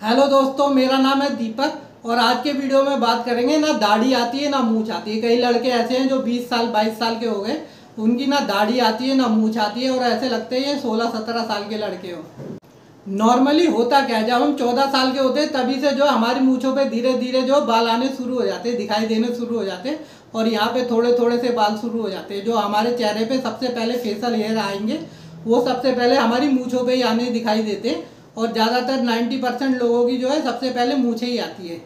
Hello दोस्तों, मेरा नाम है दीपक और आज के वीडियो में बात करेंगे ना दाढ़ी आती है ना मूंछ आती है। कई लड़के ऐसे हैं जो 20 साल 22 साल के हो गए, उनकी ना दाढ़ी आती है ना मूंछ आती है और ऐसे लगते हैं ये 16-17 साल के लड़के हो। नॉर्मली होता क्या है, जब हम 14 साल के होते हैं तभी से जो हमारी मूंछों पे धीरे धीरे जो बाल आने शुरू हो जाते हैं, दिखाई देने शुरू हो जाते हैं और यहाँ पे थोड़े थोड़े से बाल शुरू हो जाते हैं। जो हमारे चेहरे पे सबसे पहले फेशियल हेयर आएंगे वो सबसे पहले हमारी मूंछों पे ही आने दिखाई देते हैं और ज़्यादातर 90% लोगों की जो है सबसे पहले मूंछें ही आती है।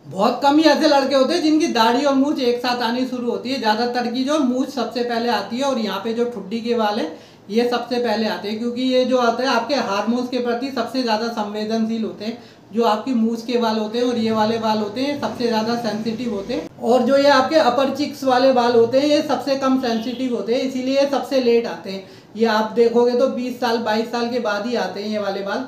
बहुत कम ही ऐसे लड़के होते हैं जिनकी दाढ़ी और मूंछ एक साथ आनी शुरू होती है। ज़्यादातर की जो मूंछ सबसे पहले आती है और यहाँ पे जो ठुड्डी के बाल है ये सबसे पहले आते हैं, क्योंकि ये जो आता है आपके हार्मोन्स के प्रति सबसे ज़्यादा संवेदनशील होते हैं। जो आपकी मूंछ के बाल होते हैं और ये वाले बाल होते हैं सबसे ज़्यादा सेंसिटिव होते हैं और जो ये आपके अपर चिक्स वाले बाल होते हैं ये सबसे कम सेंसिटिव होते हैं, इसीलिए सबसे लेट आते हैं। ये आप देखोगे तो 20 साल 22 साल के बाद ही आते हैं ये वाले बाल।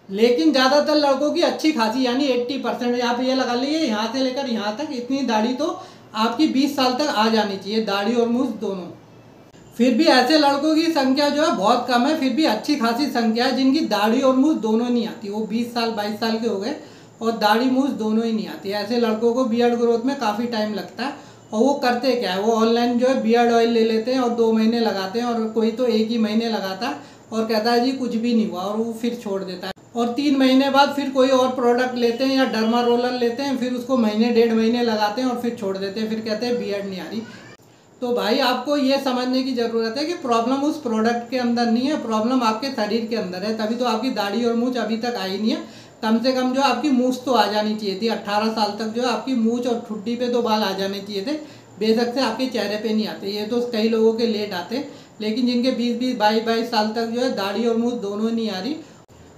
लेकिन ज़्यादातर लड़कों की अच्छी खासी यानी 80% आप ये लगा लीजिए, यहाँ से लेकर यहाँ तक इतनी दाढ़ी तो आपकी 20 साल तक आ जानी चाहिए, दाढ़ी और मूंछ दोनों। फिर भी ऐसे लड़कों की संख्या जो है बहुत कम है, फिर भी अच्छी खासी संख्या है जिनकी दाढ़ी और मूंछ दोनों नहीं आती। वो 20 साल 22 साल के हो गए और दाढ़ी मूंछ दोनों ही नहीं आती। ऐसे लड़कों को बियर्ड ग्रोथ में काफ़ी टाइम लगता है और वो करते क्या है, वो ऑनलाइन जो है बियर्ड ऑयल ले लेते हैं और 2 महीने लगाते हैं और कोई तो 1 ही महीने लगाता है और कहता है जी कुछ भी नहीं हुआ और वो फिर छोड़ देता है। और 3 महीने बाद फिर कोई और प्रोडक्ट लेते हैं या डर्मा रोलर लेते हैं, फिर उसको महीने 1.5 महीने लगाते हैं और फिर छोड़ देते हैं, फिर कहते हैं बियर्ड नहीं आ रही। तो भाई आपको ये समझने की ज़रूरत है कि प्रॉब्लम उस प्रोडक्ट के अंदर नहीं है, प्रॉब्लम आपके शरीर के अंदर है। तभी तो आपकी दाढ़ी और मूंछ अभी तक आई नहीं है। कम से कम जो आपकी मूंछ तो आ जानी चाहिए थी। 18 साल तक जो आपकी मूंछ और ठुड्डी पे तो बाल आ जाने चाहिए थे, बेशक से आपके चेहरे पे नहीं आते। ये तो कई लोगों के लेट आते, लेकिन जिनके 20-20 22-22 साल तक जो है दाढ़ी और मूंछ दोनों नहीं आ रही,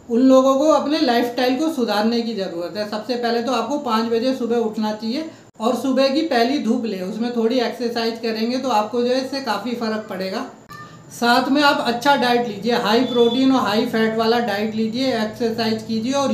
उन लोगों को अपने लाइफस्टाइल को सुधारने की ज़रूरत है। सबसे पहले तो आपको 5 बजे सुबह उठना चाहिए और सुबह की पहली धूप ले, उसमें थोड़ी एक्सरसाइज करेंगे तो आपको जो है इससे काफ़ी फ़र्क पड़ेगा। साथ में आप अच्छा डाइट लीजिए, हाई प्रोटीन और हाई फैट वाला डाइट लीजिए, एक्सरसाइज कीजिए और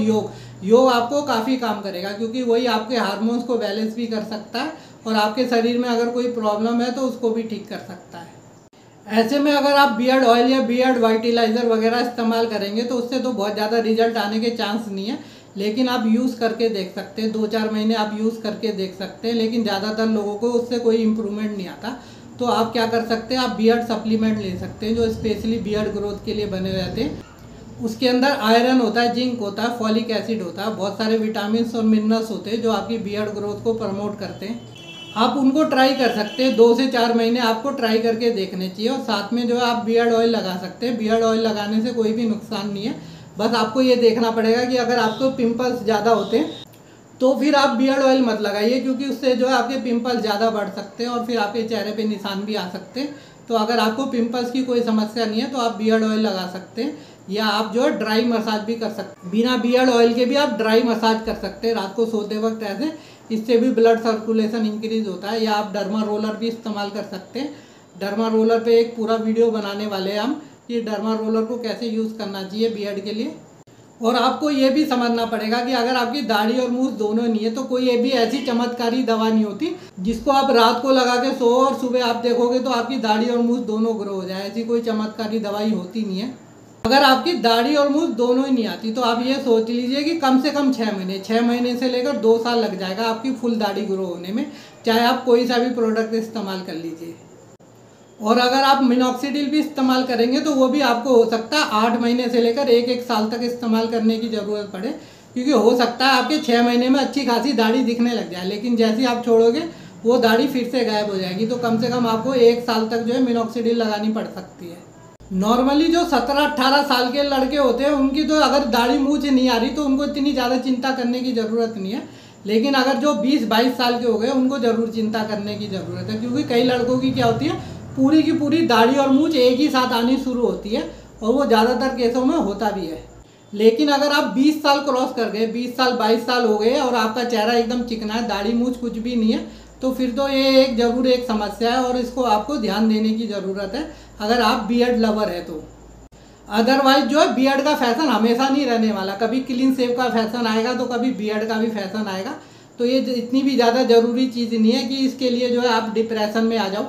योग आपको काफ़ी काम करेगा, क्योंकि वही आपके हार्मोन्स को बैलेंस भी कर सकता है और आपके शरीर में अगर कोई प्रॉब्लम है तो उसको भी ठीक कर सकता है। ऐसे में अगर आप बियर्ड ऑयल या बियर्ड वाइटलाइजर वगैरह इस्तेमाल करेंगे तो उससे तो बहुत ज़्यादा रिजल्ट आने के चांस नहीं है, लेकिन आप यूज़ करके देख सकते हैं। 2-4 महीने आप यूज़ करके देख सकते हैं, लेकिन ज़्यादातर लोगों को उससे कोई इम्प्रूवमेंट नहीं आता। तो आप क्या कर सकते हैं, आप बियर्ड सप्लीमेंट ले सकते हैं जो स्पेशली बियर्ड ग्रोथ के लिए बने रहते हैं। उसके अंदर आयरन होता है, जिंक होता है, फॉलिक एसिड होता है, बहुत सारे विटामिन और मिनरल्स होते हैं जो आपकी बियर्ड ग्रोथ को प्रमोट करते हैं। आप उनको ट्राई कर सकते हैं। 2 से 4 महीने आपको ट्राई करके देखने चाहिए और साथ में जो है आप बियर्ड ऑयल लगा सकते हैं। बियर्ड ऑयल लगाने से कोई भी नुकसान नहीं है, बस आपको ये देखना पड़ेगा कि अगर आपको पिंपल्स ज़्यादा होते हैं तो फिर आप बियर्ड ऑयल मत लगाइए, क्योंकि उससे जो है आपके पिंपल्स ज़्यादा बढ़ सकते हैं और फिर आपके चेहरे पे निशान भी आ सकते हैं। तो अगर आपको पिंपल्स की कोई समस्या नहीं है तो आप बियर्ड ऑयल लगा सकते हैं, या आप जो है ड्राई मसाज भी कर सकते हैं। बिना बियर्ड ऑयल के भी आप ड्राई मसाज कर सकते हैं रात को सोते वक्त ऐसे, इससे भी ब्लड सर्कुलेशन इंक्रीज होता है। या आप डर्मा रोलर भी इस्तेमाल कर सकते हैं। डर्मा रोलर पे एक पूरा वीडियो बनाने वाले हैं हम कि डर्मा रोलर को कैसे यूज़ करना चाहिए बियर्ड के लिए। और आपको ये भी समझना पड़ेगा कि अगर आपकी दाढ़ी और मूंछ दोनों नहीं है तो कोई ये भी ऐसी चमत्कारी दवा नहीं होती जिसको आप रात को लगा के सो और सुबह आप देखोगे तो आपकी दाढ़ी और मूंछ दोनों ग्रो हो जाए। ऐसी कोई चमत्कारी दवाई होती नहीं है। अगर आपकी दाढ़ी और मूंछ दोनों ही नहीं आती तो आप ये सोच लीजिए कि कम से कम 6 महीने से लेकर 2 साल लग जाएगा आपकी फुल दाढ़ी ग्रो होने में, चाहे आप कोई सा भी प्रोडक्ट इस्तेमाल कर लीजिए। और अगर आप मिनॉक्सिडिल भी इस्तेमाल करेंगे तो वो भी आपको हो सकता है 8 महीने से लेकर 1-1 साल तक इस्तेमाल करने की ज़रूरत पड़े, क्योंकि हो सकता है आपके 6 महीने में अच्छी खासी दाढ़ी दिखने लग जाए, लेकिन जैसे ही आप छोड़ोगे वो दाढ़ी फिर से गायब हो जाएगी। तो कम से कम आपको 1 साल तक जो है मिनॉक्सिडिल लगानी पड़ सकती है। नॉर्मली जो 17-18 साल के लड़के होते हैं उनकी तो अगर दाढ़ी मूंछ नहीं आ रही तो उनको इतनी ज़्यादा चिंता करने की ज़रूरत नहीं है, लेकिन अगर जो 20-22 साल के हो गए उनको ज़रूर चिंता करने की ज़रूरत है, क्योंकि कई लड़कों की क्या होती है, पूरी की पूरी दाढ़ी और मूंछ एक ही साथ आनी शुरू होती है और वो ज़्यादातर केसों में होता भी है। लेकिन अगर आप 20 साल क्रॉस कर गए, 20 साल 22 साल हो गए और आपका चेहरा एकदम चिकना है, दाढ़ी मूंछ कुछ भी नहीं है, तो फिर तो ये ज़रूर एक समस्या है और इसको आपको ध्यान देने की ज़रूरत है अगर आप बियर्ड लवर है तो। अदरवाइज जो है बियर्ड का फैशन हमेशा नहीं रहने वाला, कभी क्लीन शेव का फैशन आएगा तो कभी बियर्ड का भी फैशन आएगा। तो ये इतनी भी ज़्यादा ज़रूरी चीज़ नहीं है कि इसके लिए जो है आप डिप्रेशन में आ जाओ।